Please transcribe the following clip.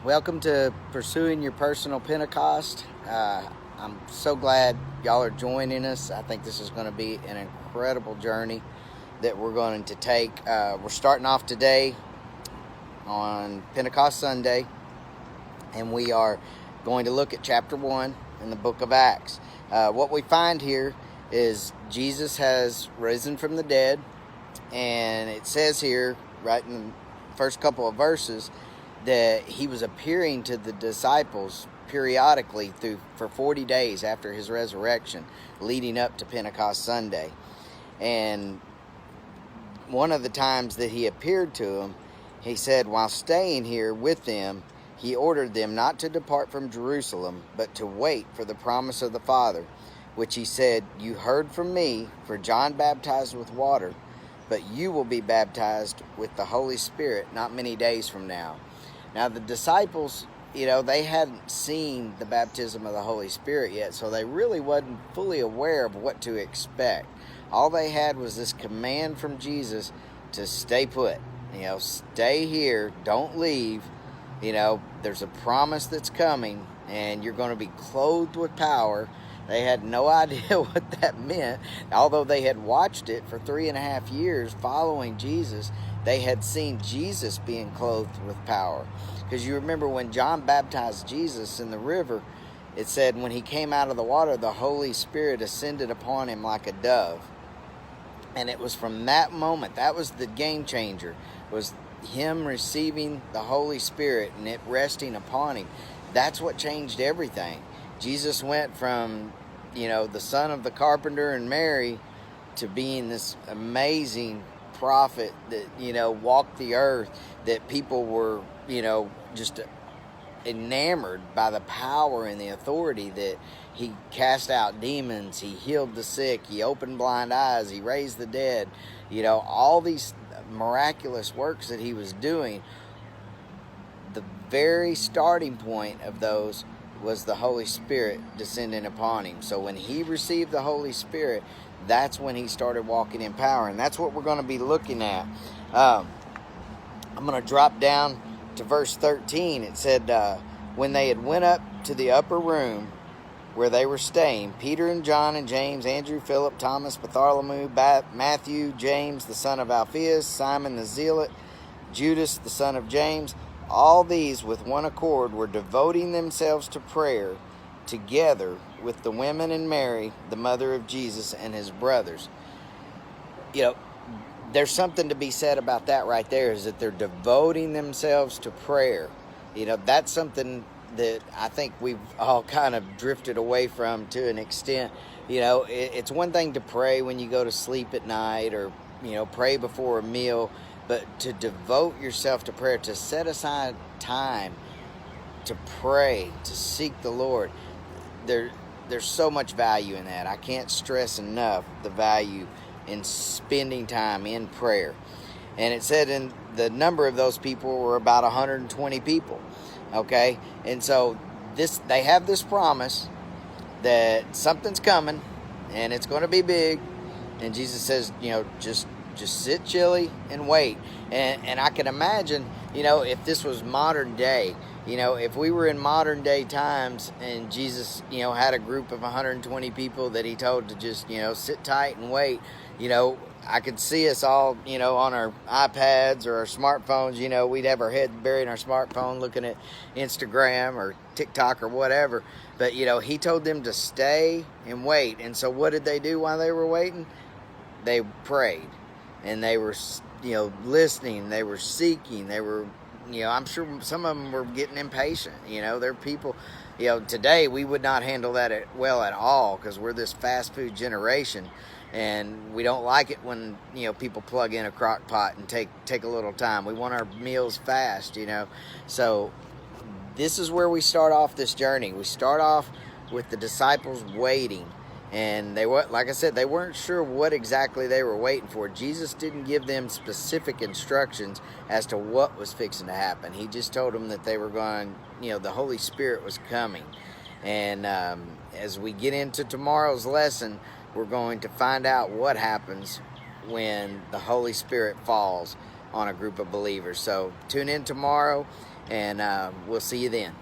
Welcome to Pursuing Your Personal Pentecost. I'm so glad y'all are joining us. I think this is going to be an incredible journey that we're going to take. We're starting off today on Pentecost Sunday, and we are going to look at chapter 1 in the book of Acts. What we find here is Jesus has risen from the dead, and it says here, right in the first couple of verses, that he was appearing to the disciples periodically for 40 days after his resurrection, leading up to Pentecost Sunday. And one of the times that he appeared to them, he said, while staying here with them, he ordered them not to depart from Jerusalem, but to wait for the promise of the Father, which he said, "You heard from me, for John baptized with water, but you will be baptized with the Holy Spirit not many days from now." Now, the disciples, they hadn't seen the baptism of the Holy Spirit yet, so they really wasn't fully aware of what to expect. All they had was this command from Jesus to stay put, stay here, don't leave. There's a promise that's coming, and you're going to be clothed with power. They had no idea what that meant. Although they had watched it for 3.5 years following Jesus, they had seen Jesus being clothed with power. Because you remember when John baptized Jesus in the river, it said when he came out of the water, the Holy Spirit ascended upon him like a dove. And it was from that moment, that was the game changer, was him receiving the Holy Spirit and it resting upon him. That's what changed everything. Jesus went from, the son of the carpenter and Mary to being this amazing prophet that, walked the earth, that people were, just enamored by the power and the authority that he cast out demons, he healed the sick, he opened blind eyes, he raised the dead, all these miraculous works that he was doing. The very starting point of those was the Holy Spirit descending upon him. So when he received the Holy Spirit, that's when he started walking in power. And that's what we're going to be looking at. I'm going to drop down to verse 13. It said, when they had went up to the upper room where they were staying, Peter and John and James, Andrew, Philip, Thomas, Bartholomew, Matthew, James, the son of Alphaeus, Simon the Zealot, Judas, the son of James, all these with one accord were devoting themselves to prayer together with the women and Mary, the mother of Jesus, and his brothers. There's something to be said about that right there, is that they're devoting themselves to prayer. That's something that I think we've all kind of drifted away from to an extent. It's one thing to pray when you go to sleep at night, or, pray before a meal, but to devote yourself to prayer, to set aside time to pray, to seek the Lord, there's so much value in that. I can't stress enough the value in spending time in prayer. And it said in the number of those people were about 120 people. Okay? And so they have this promise that something's coming and it's going to be big. And Jesus says, just sit chilly and wait. And I can imagine, if this was modern day, if we were in modern day times and Jesus, had a group of 120 people that he told to just, sit tight and wait, I could see us all, on our iPads or our smartphones, we'd have our head buried in our smartphone looking at Instagram or TikTok or whatever. But, he told them to stay and wait. And so what did they do while they were waiting? They prayed. And they were, listening, they were seeking, they were, I'm sure some of them were getting impatient. They're people, today we would not handle that well at all, because we're this fast food generation, and we don't like it when, people plug in a crock pot and take a little time. We want our meals fast, So this is where we start off this journey. We start off with the disciples waiting. And they were, like I said, they weren't sure what exactly they were waiting for. Jesus didn't give them specific instructions as to what was fixing to happen. He just told them that they were going, the Holy Spirit was coming. And as we get into tomorrow's lesson, we're going to find out what happens when the Holy Spirit falls on a group of believers. So tune in tomorrow, and we'll see you then.